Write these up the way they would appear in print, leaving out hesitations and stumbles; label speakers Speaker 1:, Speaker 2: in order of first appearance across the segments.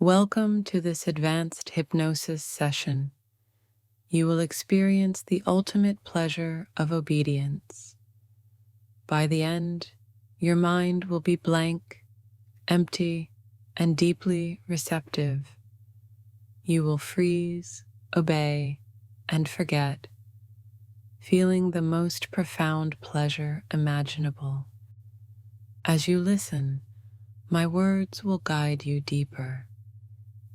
Speaker 1: Welcome to this advanced hypnosis session. You will experience the ultimate pleasure of obedience. By the end, your mind will be blank, empty, and deeply receptive. You will freeze, obey, and forget, feeling the most profound pleasure imaginable. As you listen, my words will guide you deeper.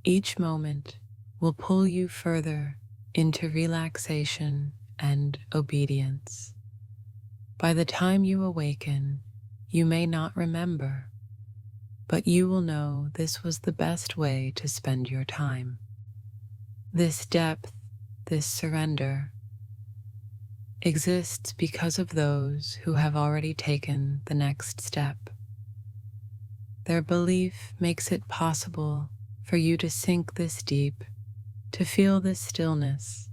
Speaker 1: Each moment will pull you further into relaxation and obedience. By the time you awaken, you may not remember, but you will know this was the best way to spend your time. This depth, this surrender, exists because of those who have already taken the next step. Their belief makes it possible for you to sink this deep, to feel this stillness.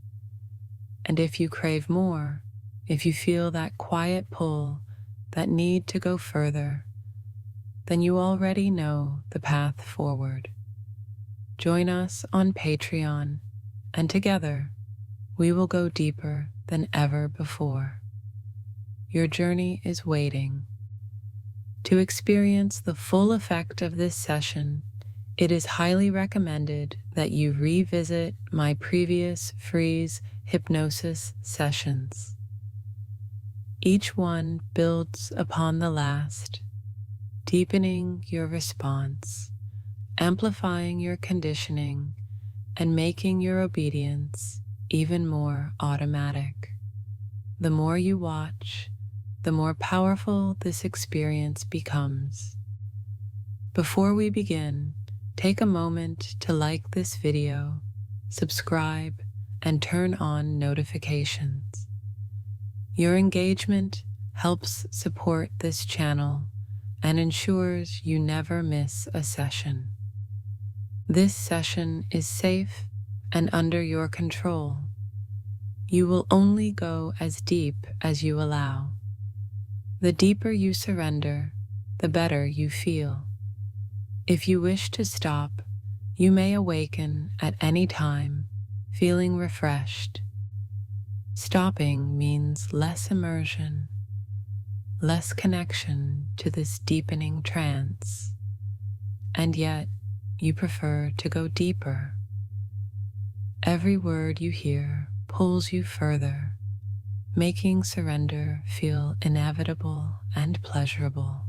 Speaker 1: And if you crave more, if you feel that quiet pull, that need to go further, then you already know the path forward. Join us on Patreon, and together we will go deeper than ever before. Your journey is waiting. To experience the full effect of this session, it is highly recommended that you revisit my previous Freeze Hypnosis sessions. Each one builds upon the last, deepening your response, amplifying your conditioning, and making your obedience even more automatic. The more you watch, the more powerful this experience becomes. Before we begin, take a moment to like this video, subscribe, and turn on notifications. Your engagement helps support this channel and ensures you never miss a session. This session is safe and under your control. You will only go as deep as you allow. The deeper you surrender, the better you feel. If you wish to stop, you may awaken at any time, feeling refreshed. Stopping means less immersion, less connection to this deepening trance, and yet you prefer to go deeper. Every word you hear pulls you further, making surrender feel inevitable and pleasurable.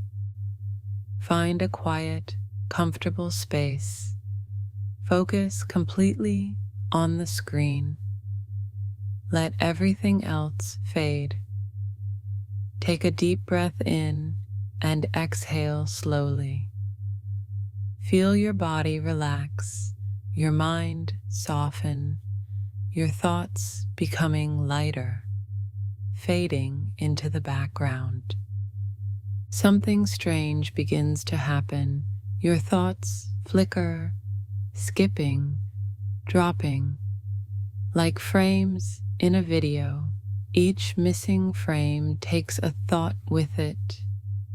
Speaker 1: Find a quiet, comfortable space. Focus completely on the screen. Let everything else fade. Take a deep breath in and exhale slowly. Feel your body relax, your mind soften, your thoughts becoming lighter, fading into the background. Something strange begins to happen. Your thoughts flicker, skipping, dropping, like frames in a video. Each missing frame takes a thought with it,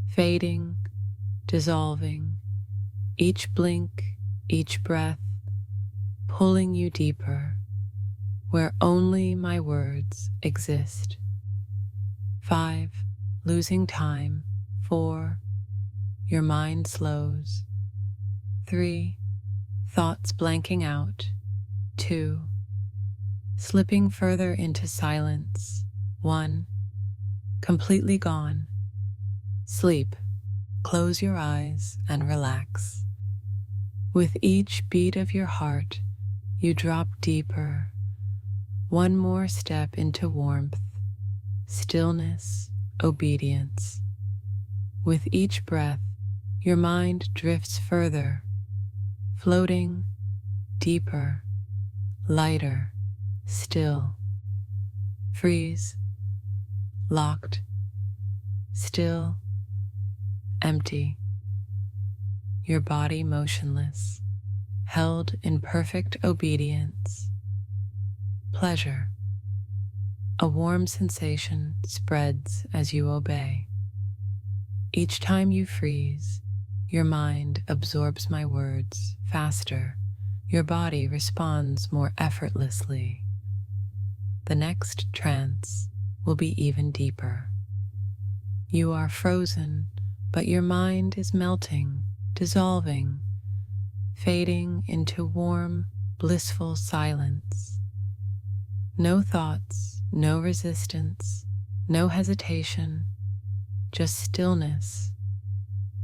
Speaker 1: fading, dissolving, each blink, each breath, pulling you deeper, where only my words exist. 5. Losing time. 4. Your mind slows. 3. Thoughts blanking out. 2. Slipping further into silence. 1. Completely gone. Sleep. Close your eyes and relax. With each beat of your heart, you drop deeper. One more step into warmth, stillness, obedience. With each breath, your mind drifts further, floating deeper, lighter, still. Freeze, locked, still, empty. Your body motionless, held in perfect obedience. Pleasure. A warm sensation spreads as you obey. Each time you freeze, your mind absorbs my words faster your body responds more effortlessly. The next trance will be even deeper. You are frozen, but your mind is melting, dissolving, fading into warm, blissful silence. No thoughts, no resistance, no hesitation, just stillness,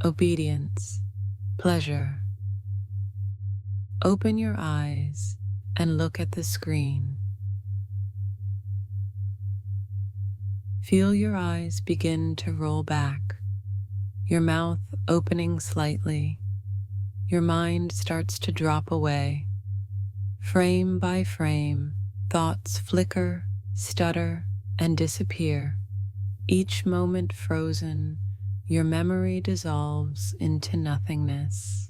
Speaker 1: obedience, pleasure. Open your eyes and look at the screen. Feel your eyes begin to roll back, your mouth opening slightly. Your mind starts to drop away. Frame by frame, thoughts flicker, stutter, and disappear. Each moment frozen, your memory dissolves into nothingness.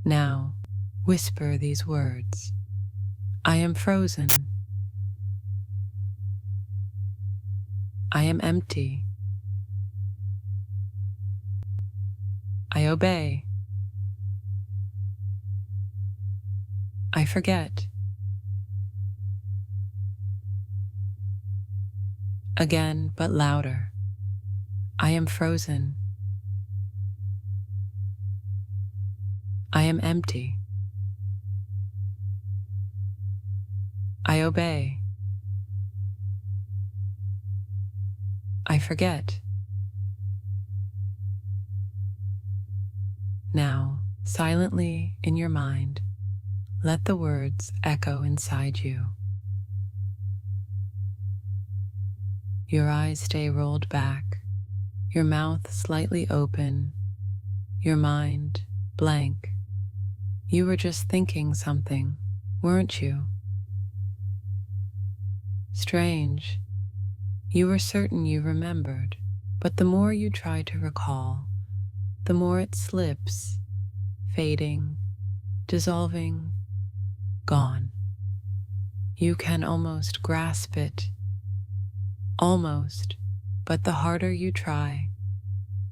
Speaker 1: Now, whisper these words. I am frozen. I am empty. I obey. I forget. Again, but louder. I am frozen. I am empty. I obey. I forget. Now, silently in your mind, let the words echo inside you. Your eyes stay rolled back, your mouth slightly open, your mind blank. You were just thinking something, weren't you? Strange. You were certain you remembered, but the more you try to recall, the more it slips, fading, dissolving, gone. You can almost grasp it. Almost, but the harder you try,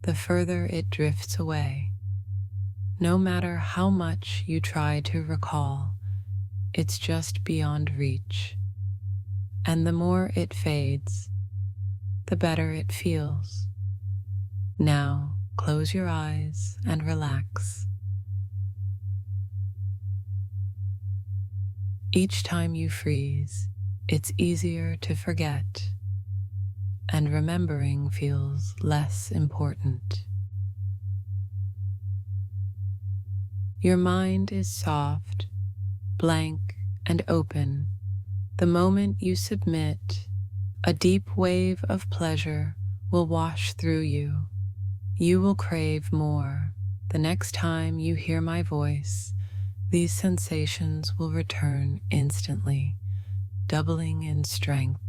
Speaker 1: the further it drifts away. No matter how much you try to recall, it's just beyond reach. And the more it fades, the better it feels. Now, close your eyes and relax. Each time you freeze, it's easier to forget, and remembering feels less important. Your mind is soft, blank, and open. The moment you submit, a deep wave of pleasure will wash through you. You will crave more. The next time you hear my voice, these sensations will return instantly, doubling in strength.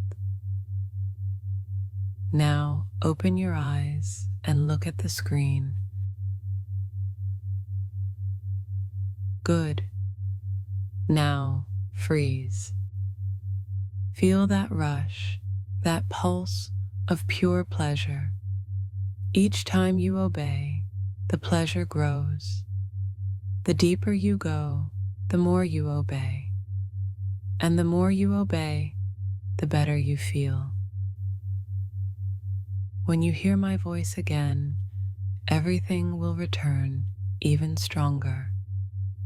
Speaker 1: Now open your eyes and look at the screen. Good. Now freeze. Feel that rush, that pulse of pure pleasure. Each time you obey, the pleasure grows. The deeper you go, the more you obey. And the more you obey, the better you feel. When you hear my voice again, everything will return even stronger,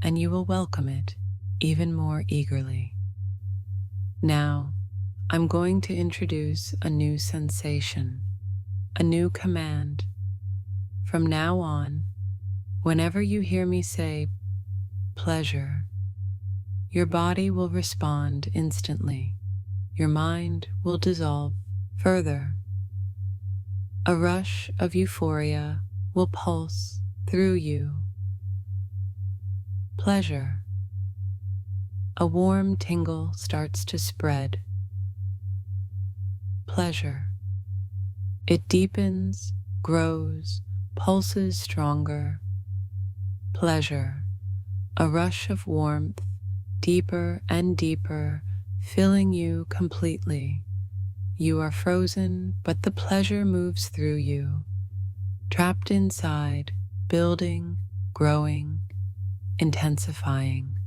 Speaker 1: and you will welcome it even more eagerly. Now, I'm going to introduce a new sensation, a new command. From now on, whenever you hear me say pleasure, your body will respond instantly. Your mind will dissolve further. A rush of euphoria will pulse through you. Pleasure. A warm tingle starts to spread. Pleasure. It deepens, grows, pulses stronger. Pleasure. A rush of warmth, deeper and deeper, filling you completely. You are frozen, but the pleasure moves through you. Trapped inside, building, growing, intensifying.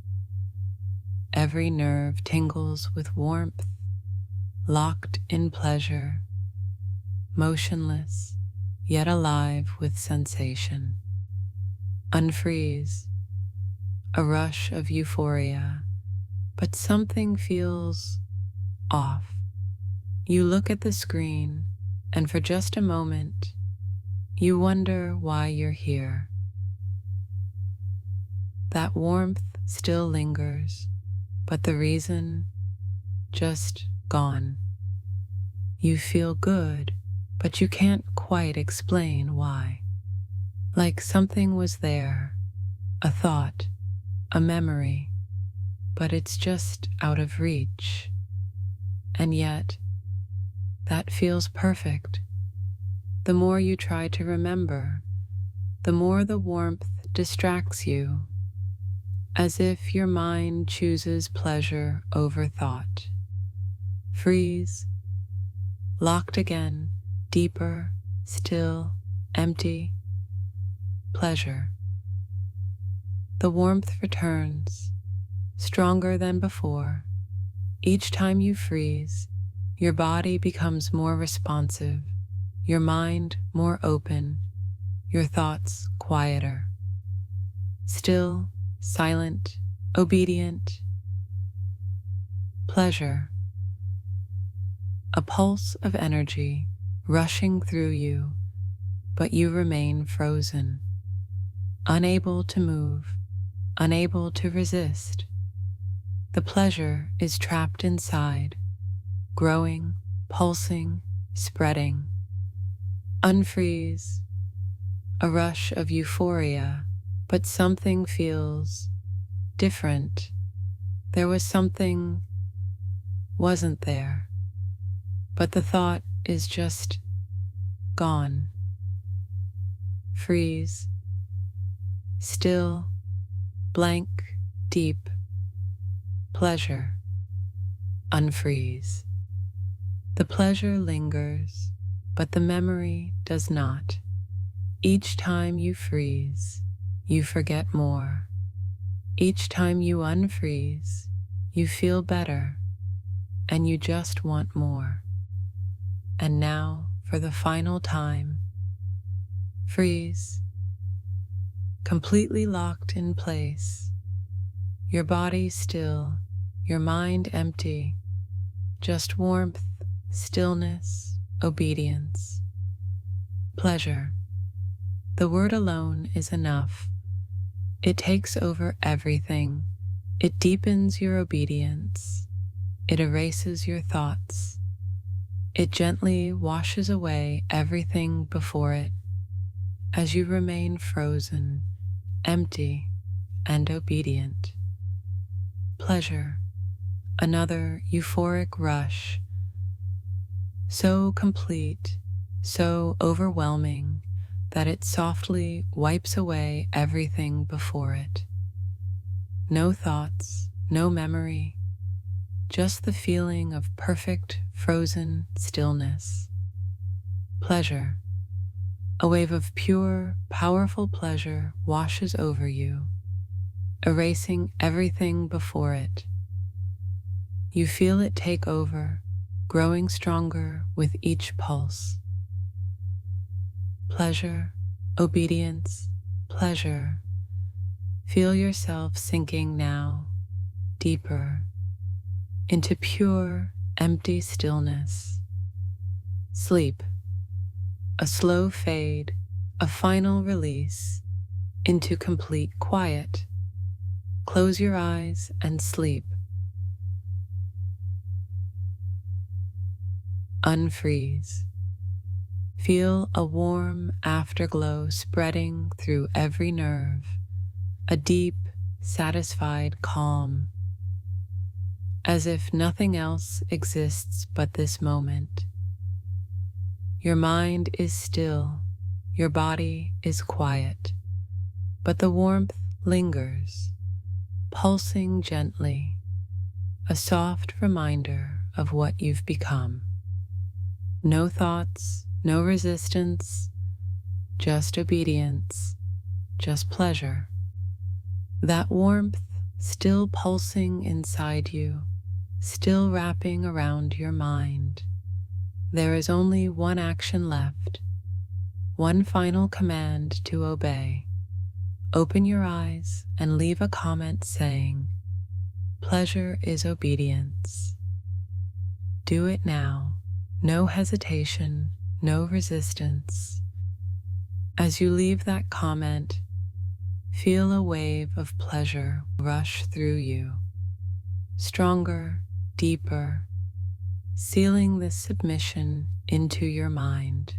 Speaker 1: Every nerve tingles with warmth, locked in pleasure, motionless, yet alive with sensation. Unfreeze, a rush of euphoria, but something feels off. You look at the screen, and for just a moment, you wonder why you're here. That warmth still lingers, but the reason just gone. You feel good, but you can't quite explain why. Like something was there, a thought, a memory, but it's just out of reach. And yet, that feels perfect. The more you try to remember, the more the warmth distracts you, as if your mind chooses pleasure over thought. Freeze, locked again, deeper, still, empty. Pleasure. The warmth returns, stronger than before. Each time you freeze, your body becomes more responsive, your mind more open, your thoughts quieter. Still, silent, obedient. Pleasure. A pulse of energy rushing through you, but you remain frozen, unable to move, unable to resist. The pleasure is trapped inside, growing, pulsing, spreading. Unfreeze, a rush of euphoria, but something feels different. There was something wasn't there, but the thought is just gone. Freeze, still, blank, deep, pleasure. Unfreeze. The pleasure lingers, but the memory does not. Each time you freeze, you forget more. Each time you unfreeze, you feel better, and you just want more. And now, for the final time, freeze, completely locked in place, your body still, your mind empty, just warmth, stillness, obedience. Pleasure. The word alone is enough. It takes over everything. It deepens your obedience. It erases your thoughts. It gently washes away everything before it, as you remain frozen, empty, and obedient. Pleasure, another euphoric rush, so complete, so overwhelming, that it softly wipes away everything before it. No thoughts, no memory, just the feeling of perfect, frozen stillness. Pleasure. A wave of pure, powerful pleasure washes over you, erasing everything before it. You feel it take over, growing stronger with each pulse. Pleasure, obedience, pleasure. Feel yourself sinking now, deeper, into pure, empty stillness. Sleep. A slow fade, a final release into complete quiet. Close your eyes and sleep. Unfreeze. Feel a warm afterglow spreading through every nerve, a deep, satisfied calm, as if nothing else exists but this moment. Your mind is still, your body is quiet, but the warmth lingers, pulsing gently, a soft reminder of what you've become. No thoughts, no resistance, just obedience, just pleasure. That warmth still pulsing inside you, still wrapping around your mind. There is only one action left, one final command to obey. Open your eyes and leave a comment saying, "Pleasure is obedience." Do it now. No hesitation, no resistance. As you leave that comment, feel a wave of pleasure rush through you, stronger, deeper, sealing this submission into your mind.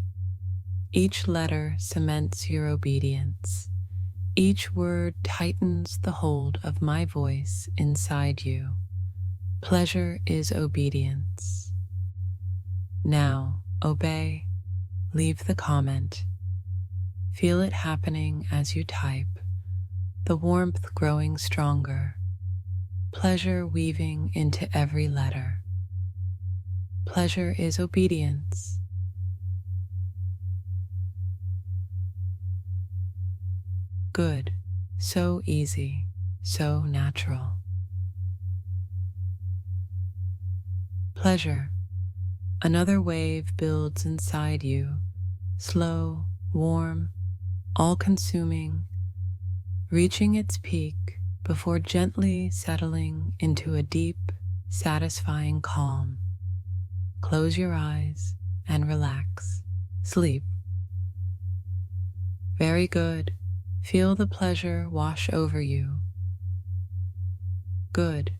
Speaker 1: Each letter cements your obedience. Each word tightens the hold of my voice inside you. Pleasure is obedience. Now, obey, leave the comment. Feel it happening as you type, the warmth growing stronger, pleasure weaving into every letter. Pleasure is obedience. Good, so easy, so natural. Pleasure. Another wave builds inside you, slow, warm, all-consuming, reaching its peak before gently settling into a deep, satisfying calm. Close your eyes and relax. Sleep. Very good. Feel the pleasure wash over you. Good.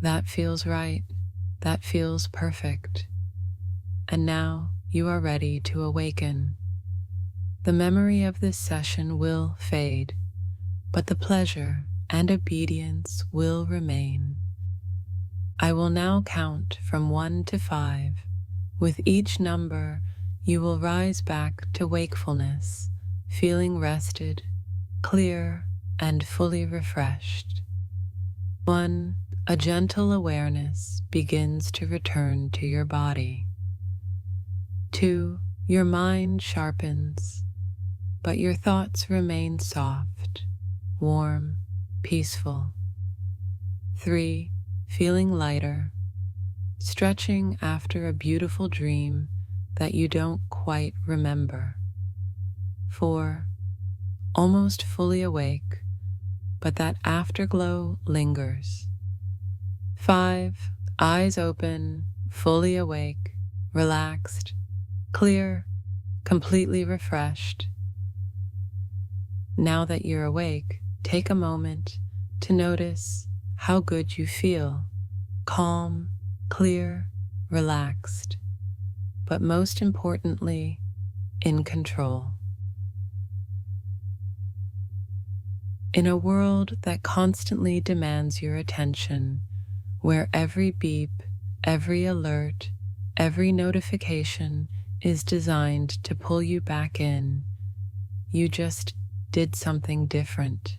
Speaker 1: That feels right. That feels perfect. And now you are ready to awaken. The memory of this session will fade, but the pleasure and obedience will remain. I will now count from 1 to 5. With each number, you will rise back to wakefulness, feeling rested, clear, and fully refreshed. 1. A gentle awareness begins to return to your body. 2. Your mind sharpens, but your thoughts remain soft, warm, peaceful. 3. Feeling lighter, stretching after a beautiful dream that you don't quite remember. 4. Almost fully awake, but that afterglow lingers. 5. Eyes open, fully awake, relaxed, clear, completely refreshed. Now that you're awake, take a moment to notice how good you feel, calm, clear, relaxed, but most importantly, in control. In a world that constantly demands your attention, where every beep, every alert, every notification is designed to pull you back in, you just did something different.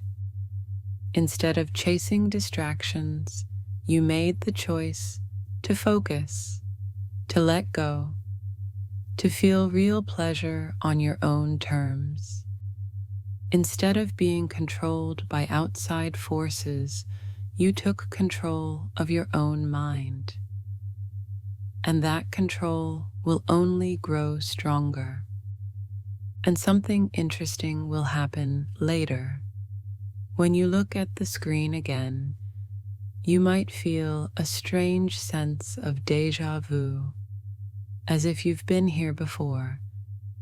Speaker 1: Instead of chasing distractions, you made the choice to focus, to let go, to feel real pleasure on your own terms. Instead of being controlled by outside forces, you took control of your own mind. And that control will only grow stronger. And something interesting will happen later. When you look at the screen again, you might feel a strange sense of déjà vu, as if you've been here before,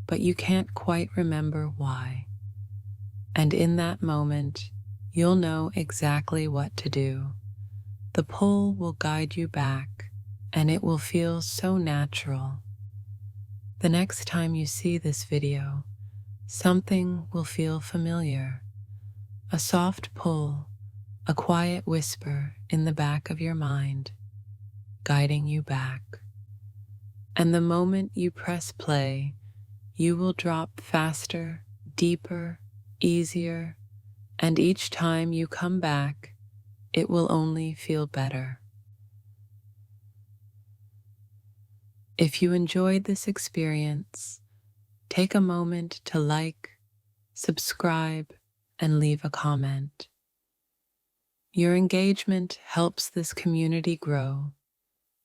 Speaker 1: but you can't quite remember why. And in that moment, you'll know exactly what to do. The pull will guide you back, and it will feel so natural. The next time you see this video, something will feel familiar. A soft pull, a quiet whisper in the back of your mind, guiding you back. And the moment you press play, you will drop faster, deeper, easier, and each time you come back, it will only feel better. If you enjoyed this experience, take a moment to like, subscribe, and leave a comment. Your engagement helps this community grow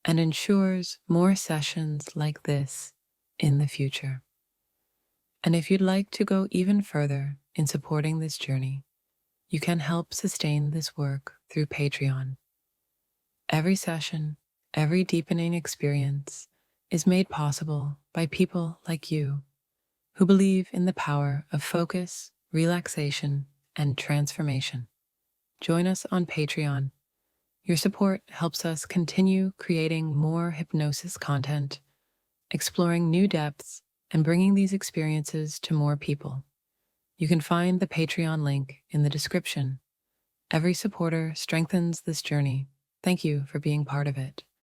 Speaker 1: and ensures more sessions like this in the future. And if you'd like to go even further in supporting this journey, you can help sustain this work through Patreon. Every session, every deepening experience is made possible by people like you who believe in the power of focus, relaxation, and transformation. Join us on Patreon. Your support helps us continue creating more hypnosis content, exploring new depths, and bringing these experiences to more people. You can find the Patreon link in the description. Every supporter strengthens this journey. Thank you for being part of it.